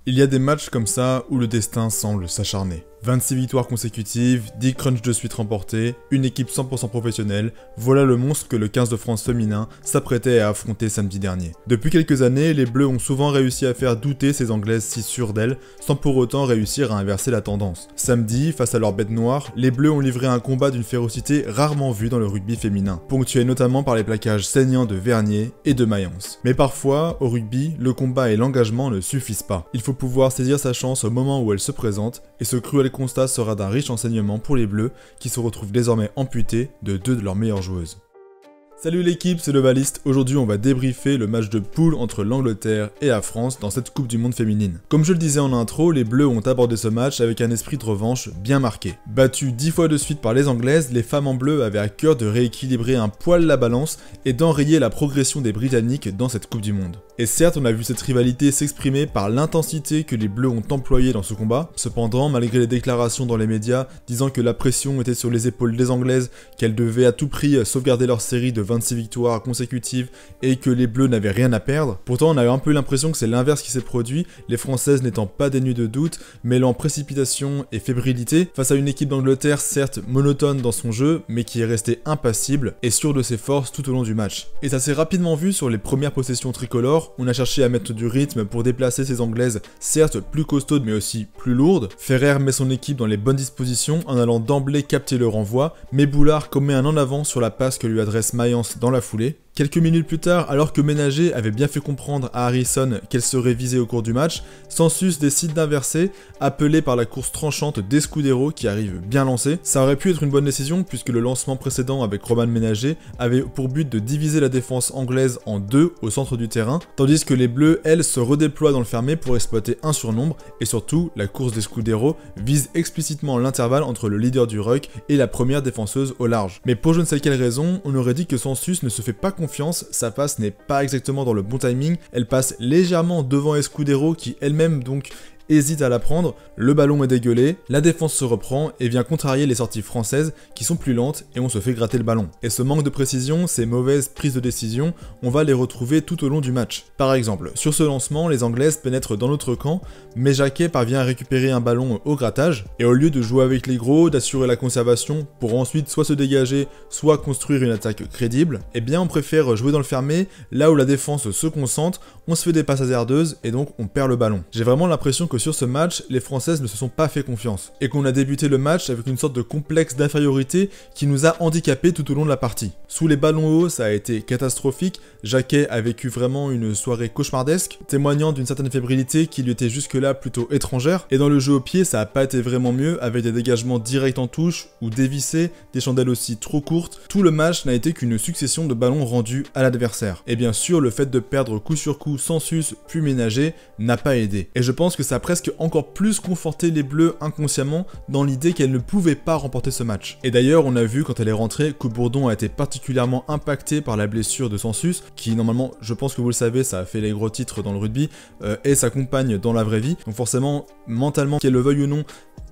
Il y a des matchs comme ça où le destin semble s'acharner. 26 victoires consécutives, 10 crunchs de suite remportés, une équipe 100% professionnelle, voilà le monstre que le 15 de France féminin s'apprêtait à affronter samedi dernier. Depuis quelques années, les Bleus ont souvent réussi à faire douter ces Anglaises si sûres d'elles, sans pour autant réussir à inverser la tendance. Samedi, face à leur bête noire, les Bleus ont livré un combat d'une férocité rarement vue dans le rugby féminin, ponctué notamment par les plaquages saignants de Vernier et de Mayence. Mais parfois, au rugby, le combat et l'engagement ne suffisent pas. Il faut pouvoir saisir sa chance au moment où elle se présente, et ce cruel constat sera d'un riche enseignement pour les Bleus qui se retrouvent désormais amputés de 2 de leurs meilleures joueuses. Salut l'équipe, c'est le Valiste. Aujourd'hui on va débriefer le match de poule entre l'Angleterre et la France dans cette Coupe du Monde féminine. Comme je le disais en intro, les Bleus ont abordé ce match avec un esprit de revanche bien marqué. Battues 10 fois de suite par les Anglaises, les femmes en bleu avaient à cœur de rééquilibrer un poil la balance et d'enrayer la progression des Britanniques dans cette Coupe du Monde. Et certes, on a vu cette rivalité s'exprimer par l'intensité que les Bleus ont employée dans ce combat. Cependant, malgré les déclarations dans les médias disant que la pression était sur les épaules des Anglaises, qu'elles devaient à tout prix sauvegarder leur série de 26 victoires consécutives et que les Bleus n'avaient rien à perdre, pourtant on a eu un peu l'impression que c'est l'inverse qui s'est produit, les Françaises n'étant pas dénues de doute, mêlant précipitation et fébrilité, face à une équipe d'Angleterre certes monotone dans son jeu, mais qui est restée impassible et sûre de ses forces tout au long du match. Et ça s'est rapidement vu sur les premières possessions tricolores. On a cherché à mettre du rythme pour déplacer ces Anglaises, certes plus costaudes mais aussi plus lourdes. Ferrer met son équipe dans les bonnes dispositions en allant d'emblée capter le renvoi, mais Boulard commet un en avant sur la passe que lui adresse Mayence dans la foulée. Quelques minutes plus tard, alors que Ménager avait bien fait comprendre à Harrison qu'elle serait visée au cours du match, Sansus décide d'inverser, appelé par la course tranchante d'Escudero qui arrive bien lancé. Ça aurait pu être une bonne décision puisque le lancement précédent avec Roman Ménager avait pour but de diviser la défense anglaise en deux au centre du terrain, tandis que les Bleus, elles, se redéploient dans le fermé pour exploiter un surnombre, et surtout, la course d'Escudero vise explicitement l'intervalle entre le leader du ruck et la première défenseuse au large. Mais pour je ne sais quelle raison, on aurait dit que Sansus ne se fait pas confiance, sa passe n'est pas exactement dans le bon timing, elle passe légèrement devant Escudero qui elle-même donc hésite à la prendre, le ballon est dégueulé, la défense se reprend et vient contrarier les sorties françaises qui sont plus lentes et on se fait gratter le ballon. Et ce manque de précision, ces mauvaises prises de décision, on va les retrouver tout au long du match. Par exemple, sur ce lancement, les Anglaises pénètrent dans notre camp, mais Jacquet parvient à récupérer un ballon au grattage, et au lieu de jouer avec les gros, d'assurer la conservation, pour ensuite soit se dégager, soit construire une attaque crédible, eh bien on préfère jouer dans le fermé, là où la défense se concentre, on se fait des passes hasardeuses et donc on perd le ballon. J'ai vraiment l'impression que sur ce match, les Françaises ne se sont pas fait confiance, et qu'on a débuté le match avec une sorte de complexe d'infériorité qui nous a handicapés tout au long de la partie. Sous les ballons hauts, ça a été catastrophique, Jacquet a vécu vraiment une soirée cauchemardesque, témoignant d'une certaine fébrilité qui lui était jusque-là plutôt étrangère, et dans le jeu au pied, ça a pas été vraiment mieux, avec des dégagements directs en touche, ou dévissés, des chandelles aussi trop courtes, tout le match n'a été qu'une succession de ballons rendus à l'adversaire. Et bien sûr, le fait de perdre coup sur coup Sansus puis Ménager n'a pas aidé, et je pense que ça a presque encore plus conforté les Bleus inconsciemment dans l'idée qu'elles ne pouvaient pas remporter ce match. Et d'ailleurs, on a vu quand elle est rentrée que Bourdon a été particulièrement impacté par la blessure de Sansus, qui normalement, je pense que vous le savez, ça a fait les gros titres dans le rugby, et sa compagne dans la vraie vie. Donc forcément, mentalement, qu'elle le veuille ou non,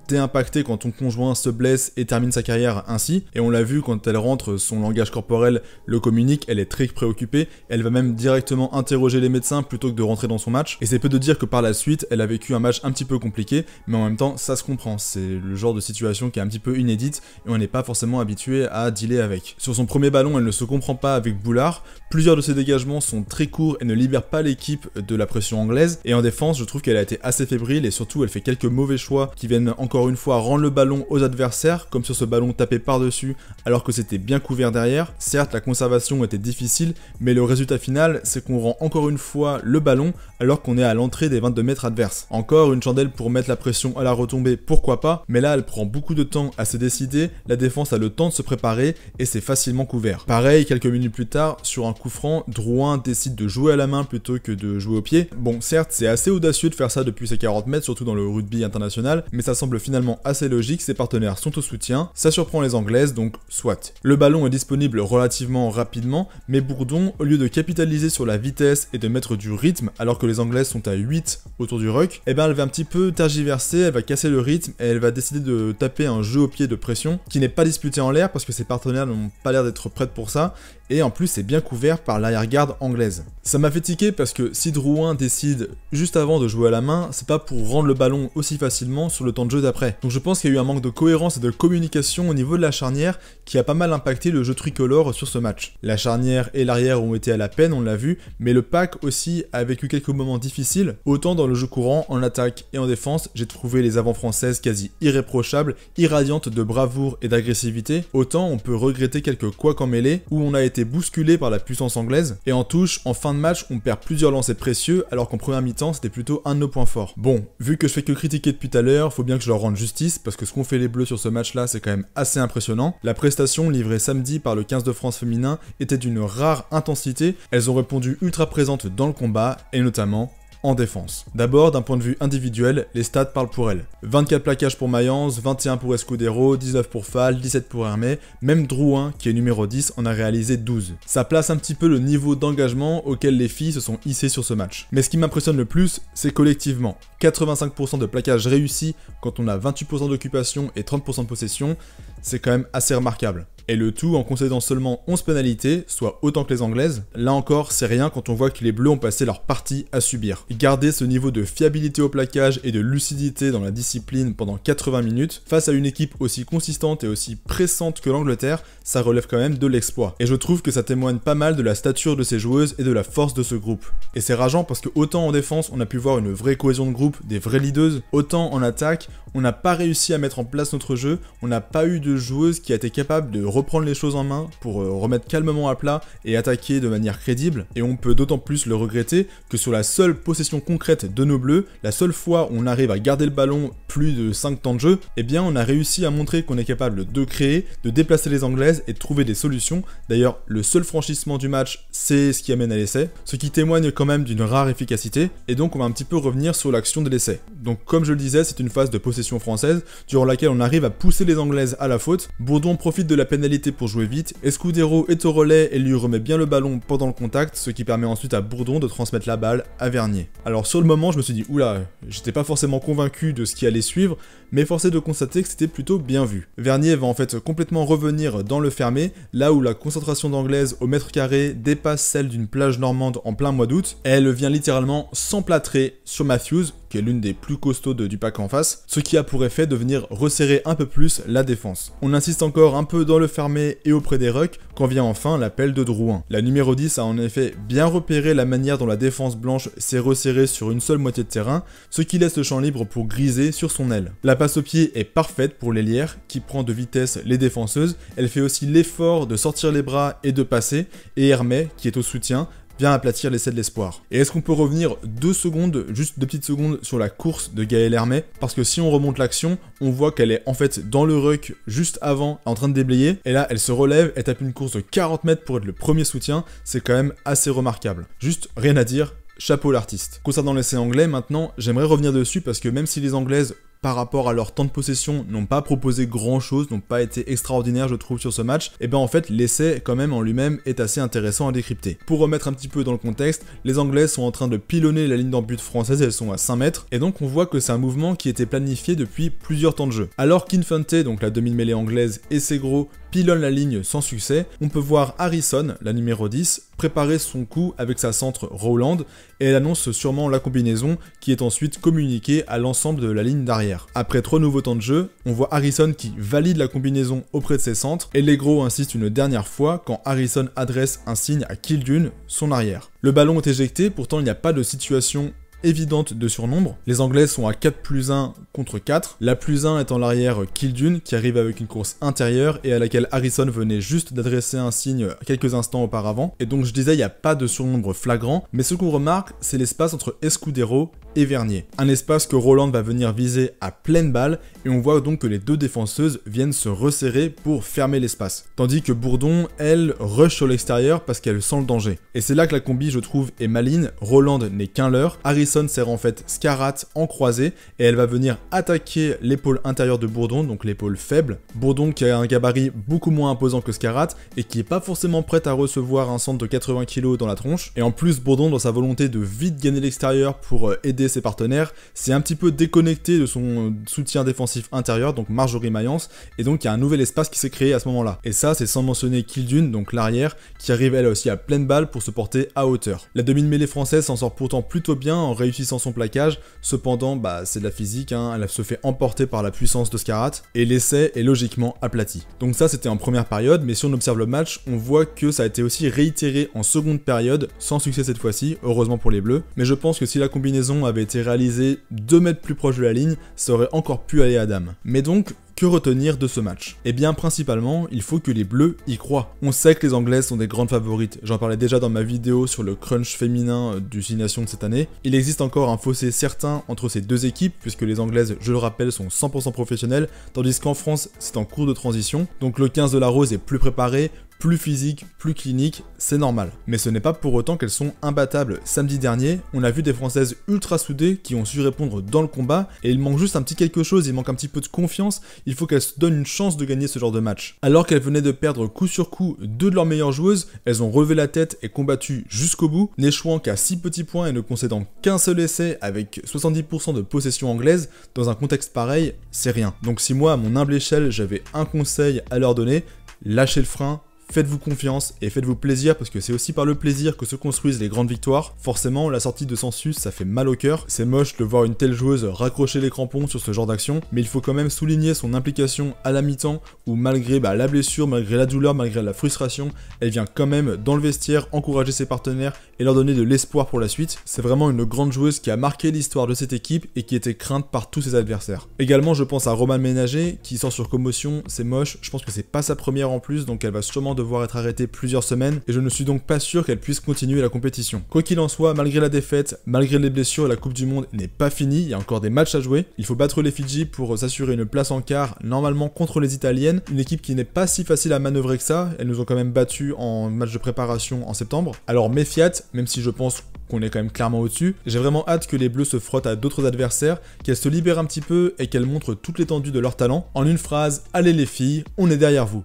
t'es impacté quand ton conjoint se blesse et termine sa carrière ainsi, et on l'a vu quand elle rentre, son langage corporel le communique, elle est très préoccupée, elle va même directement interroger les médecins plutôt que de rentrer dans son match, et c'est peu de dire que par la suite, elle a vécu un match un petit peu compliqué, mais en même temps, ça se comprend, c'est le genre de situation qui est un petit peu inédite, et on n'est pas forcément habitué à dealer avec. Sur son premier ballon, elle ne se comprend pas avec Boulard, plusieurs de ses dégagements sont très courts et ne libèrent pas l'équipe de la pression anglaise, et en défense, je trouve qu'elle a été assez fébrile, et surtout, elle fait quelques mauvais choix qui viennent encore une fois rendre le ballon aux adversaires, comme sur ce ballon tapé par-dessus alors que c'était bien couvert derrière. Certes, la conservation était difficile, mais le résultat final, c'est qu'on rend encore une fois le ballon alors qu'on est à l'entrée des 22 mètres adverses. Encore une chandelle pour mettre la pression à la retombée, pourquoi pas, mais là elle prend beaucoup de temps à se décider, la défense a le temps de se préparer et c'est facilement couvert. Pareil, quelques minutes plus tard, sur un coup franc, Drouin décide de jouer à la main plutôt que de jouer au pied. Bon, certes, c'est assez audacieux de faire ça depuis ses 40 mètres, surtout dans le rugby international, mais ça semble finalement assez logique, ses partenaires sont au soutien, ça surprend les Anglaises, donc soit. Le ballon est disponible relativement rapidement, mais Bourdon, au lieu de capitaliser sur la vitesse et de mettre du rythme, alors que les Anglaises sont à 8 autour du ruck, eh ben elle va un petit peu tergiverser, elle va casser le rythme et elle va décider de taper un jeu au pied de pression qui n'est pas disputé en l'air parce que ses partenaires n'ont pas l'air d'être prêtes pour ça, et en plus c'est bien couvert par l'arrière-garde anglaise. Ça m'a fait tiquer parce que si Drouin décide juste avant de jouer à la main, c'est pas pour rendre le ballon aussi facilement sur le temps de jeu d'après. Donc je pense qu'il y a eu un manque de cohérence et de communication au niveau de la charnière qui a pas mal impacté le jeu tricolore sur ce match. La charnière et l'arrière ont été à la peine, on l'a vu, mais le pack aussi a vécu quelques moments difficiles. Autant dans le jeu courant, en attaque et en défense, j'ai trouvé les avants françaises quasi irréprochables, irradiantes de bravoure et d'agressivité, autant on peut regretter quelques couacs en mêlée où on a été bousculé par la puissance anglaise, et en touche, en fin de match, on perd plusieurs lancers précieux alors qu'en première mi-temps c'était plutôt un de nos points forts. Bon, vu que je fais que critiquer depuis tout à l'heure, faut bien que je leur rende justice parce que ce qu'ont fait les Bleus sur ce match là c'est quand même assez impressionnant. La prestation livrée samedi par le 15 de France féminin était d'une rare intensité, elles ont répondu ultra présentes dans le combat et notamment en défense. D'abord, d'un point de vue individuel, les stats parlent pour elles. 24 plaquages pour Mayence, 21 pour Escudero, 19 pour Fall, 17 pour Hermé, même Drouin, qui est numéro 10, en a réalisé 12. Ça place un petit peu le niveau d'engagement auquel les filles se sont hissées sur ce match. Mais ce qui m'impressionne le plus, c'est collectivement. 85% de plaquages réussis quand on a 28% d'occupation et 30% de possession, c'est quand même assez remarquable. Et le tout en concédant seulement 11 pénalités, soit autant que les Anglaises. Là encore, c'est rien quand on voit que les Bleus ont passé leur partie à subir. Garder ce niveau de fiabilité au plaquage et de lucidité dans la discipline pendant 80 minutes, face à une équipe aussi consistante et aussi pressante que l'Angleterre, ça relève quand même de l'exploit. Et je trouve que ça témoigne pas mal de la stature de ces joueuses et de la force de ce groupe. Et c'est rageant parce que autant en défense, on a pu voir une vraie cohésion de groupe, des vraies leaders, autant en attaque, on n'a pas réussi à mettre en place notre jeu, on n'a pas eu de joueuse qui a été capable de reprendre les choses en main pour remettre calmement à plat et attaquer de manière crédible, et on peut d'autant plus le regretter que sur la seule possession concrète de nos Bleus, la seule fois où on arrive à garder le ballon plus de 5 temps de jeu, eh bien on a réussi à montrer qu'on est capable de créer, de déplacer les Anglaises et de trouver des solutions. D'ailleurs, le seul franchissement du match, c'est ce qui amène à l'essai, ce qui témoigne quand même d'une rare efficacité, et donc on va un petit peu revenir sur l'action de l'essai. Donc comme je le disais, c'est une phase de possession française, durant laquelle on arrive à pousser les Anglaises à la faute. Bourdon profite de la pénalité pour jouer vite, Escudero est au relais et lui remet bien le ballon pendant le contact, ce qui permet ensuite à Bourdon de transmettre la balle à Vernier. Alors sur le moment, je me suis dit, oula, j'étais pas forcément convaincu de ce qui allait suivre, mais force est de constater que c'était plutôt bien vu. Vernier va en fait complètement revenir dans le fermé, là où la concentration d'Anglaises au mètre carré dépasse celle d'une plage normande en plein mois d'août, et elle vient littéralement s'emplâtrer sur Matthews, qui est l'une des plus costauds du pack en face, ce qui a pour effet de venir resserrer un peu plus la défense. On insiste encore un peu dans le fermé et auprès des rucks, quand vient enfin l'appel de Drouin. La numéro 10 a en effet bien repéré la manière dont la défense blanche s'est resserrée sur une seule moitié de terrain, ce qui laisse le champ libre pour Griser sur son aile. La passe au pied est parfaite pour l'Hélière, qui prend de vitesse les défenseuses, elle fait aussi l'effort de sortir les bras et de passer, et Hermé, qui est au soutien, vient aplatir l'essai de l'espoir. Et est-ce qu'on peut revenir 2 secondes, juste 2 petites secondes, sur la course de Gaëlle Hermé? Parce que si on remonte l'action, on voit qu'elle est en fait dans le ruck juste avant, en train de déblayer, et là elle se relève, elle tape une course de 40 mètres pour être le premier soutien, c'est quand même assez remarquable. Juste rien à dire, chapeau l'artiste. Concernant l'essai anglais, maintenant, j'aimerais revenir dessus parce que même si les Anglaises, par rapport à leur temps de possession, n'ont pas proposé grand chose, n'ont pas été extraordinaires je trouve sur ce match, et ben en fait l'essai quand même en lui-même est assez intéressant à décrypter. Pour remettre un petit peu dans le contexte, les Anglaises sont en train de pilonner la ligne d'en-but française, elles sont à 5 mètres, et donc on voit que c'est un mouvement qui était planifié depuis plusieurs temps de jeu. Alors qu'Infante, donc la demi-mêlée anglaise, et Segro pilonne la ligne sans succès, on peut voir Harrison, la numéro 10, préparer son coup avec sa centre Rowland, et elle annonce sûrement la combinaison qui est ensuite communiquée à l'ensemble de la ligne d'arrière. Après 3 nouveaux temps de jeu, on voit Harrison qui valide la combinaison auprès de ses centres, et Legro insiste une dernière fois quand Harrison adresse un signe à Kildune, son arrière. Le ballon est éjecté, pourtant il n'y a pas de situation évidente de surnombre. Les Anglais sont à 4+1 contre 4. La +1 étant l'arrière Kildune qui arrive avec une course intérieure et à laquelle Harrison venait juste d'adresser un signe quelques instants auparavant. Et donc je disais il n'y a pas de surnombre flagrant, mais ce qu'on remarque c'est l'espace entre Escudero et Vernier. Un espace que Roland va venir viser à pleine balle et on voit donc que les deux défenseuses viennent se resserrer pour fermer l'espace. Tandis que Bourdon, elle, rush sur l'extérieur parce qu'elle sent le danger. Et c'est là que la combi je trouve est maligne, Roland n'est qu'un leurre, Harrison sert en fait Scarratt en croisée et elle va venir attaquer l'épaule intérieure de Bourdon, donc l'épaule faible. Bourdon qui a un gabarit beaucoup moins imposant que Scarrat et qui est pas forcément prête à recevoir un centre de 80 kg dans la tronche. Et en plus, Bourdon, dans sa volonté de vite gagner l'extérieur pour aider ses partenaires, s'est un petit peu déconnecté de son soutien défensif intérieur, donc Marjorie Mayence, et donc il y a un nouvel espace qui s'est créé à ce moment-là. Et ça, c'est sans mentionner Kildune, donc l'arrière, qui arrive elle aussi à pleine balle pour se porter à hauteur. La demi-mêlée française s'en sort pourtant plutôt bien en réussissant son plaquage, cependant, c'est de la physique, hein, elle se fait emporter par la puissance de Scarrat, et l'essai est logiquement aplati. Donc ça, c'était en première période, mais si on observe le match, on voit que ça a été aussi réitéré en seconde période, sans succès cette fois-ci, heureusement pour les Bleus, mais je pense que si la combinaison avait été réalisée 2 mètres plus proche de la ligne, ça aurait encore pu aller à dame. Mais donc, que retenir de ce match? Eh bien, principalement, il faut que les Bleus y croient. On sait que les Anglaises sont des grandes favorites, j'en parlais déjà dans ma vidéo sur le crunch féminin du Six Nations de cette année. Il existe encore un fossé certain entre ces deux équipes, puisque les Anglaises, je le rappelle, sont 100% professionnelles, tandis qu'en France, c'est en cours de transition, donc le 15 de la Rose est plus préparé, plus physique, plus clinique, c'est normal. Mais ce n'est pas pour autant qu'elles sont imbattables. Samedi dernier, on a vu des Françaises ultra soudées qui ont su répondre dans le combat, et il manque juste un petit quelque chose, il manque un petit peu de confiance, il faut qu'elles se donnent une chance de gagner ce genre de match. Alors qu'elles venaient de perdre coup sur coup 2 de leurs meilleures joueuses, elles ont relevé la tête et combattu jusqu'au bout, n'échouant qu'à 6 petits points et ne concédant qu'un seul essai avec 70% de possession anglaise, dans un contexte pareil, c'est rien. Donc si moi, à mon humble échelle, j'avais un conseil à leur donner, lâchez le frein, faites-vous confiance et faites-vous plaisir parce que c'est aussi par le plaisir que se construisent les grandes victoires. Forcément, la sortie de Sansus, ça fait mal au cœur. C'est moche de voir une telle joueuse raccrocher les crampons sur ce genre d'action, mais il faut quand même souligner son implication à la mi-temps où malgré la blessure, malgré la douleur, malgré la frustration, elle vient quand même dans le vestiaire encourager ses partenaires et leur donner de l'espoir pour la suite. C'est vraiment une grande joueuse qui a marqué l'histoire de cette équipe et qui était crainte par tous ses adversaires. Également, je pense à Romane Ménager qui sort sur commotion, c'est moche, je pense que c'est pas sa première en plus, donc elle va sûrement devoir être arrêtée plusieurs semaines et je ne suis donc pas sûr qu'elle puisse continuer la compétition. Quoi qu'il en soit, malgré la défaite, malgré les blessures, la Coupe du Monde n'est pas finie, il y a encore des matchs à jouer. Il faut battre les Fidji pour s'assurer une place en quart, normalement contre les Italiennes, une équipe qui n'est pas si facile à manœuvrer que ça, elles nous ont quand même battus en match de préparation en septembre. Alors méfiat, même si je pense qu'on est quand même clairement au-dessus, j'ai vraiment hâte que les Bleus se frottent à d'autres adversaires, qu'elles se libèrent un petit peu et qu'elles montrent toute l'étendue de leur talent. En une phrase, allez les filles, on est derrière vous.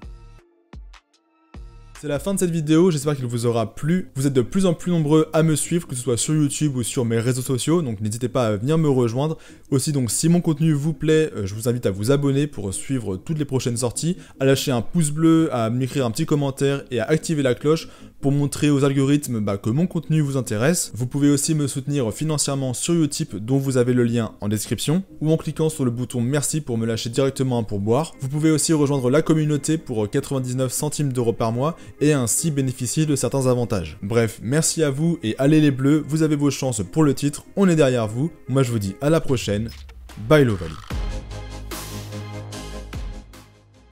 C'est la fin de cette vidéo, j'espère qu'il vous aura plu. Vous êtes de plus en plus nombreux à me suivre, que ce soit sur YouTube ou sur mes réseaux sociaux, donc n'hésitez pas à venir me rejoindre. Aussi, donc si mon contenu vous plaît, je vous invite à vous abonner pour suivre toutes les prochaines sorties, à lâcher un pouce bleu, à m'écrire un petit commentaire et à activer la cloche pour montrer aux algorithmes que mon contenu vous intéresse. Vous pouvez aussi me soutenir financièrement sur Utip, dont vous avez le lien en description, ou en cliquant sur le bouton merci pour me lâcher directement un pourboire. Vous pouvez aussi rejoindre la communauté pour 99 centimes d'euros par mois, et ainsi bénéficier de certains avantages. Bref, merci à vous et allez les Bleus, vous avez vos chances pour le titre, on est derrière vous. Moi je vous dis à la prochaine, bye Lovali.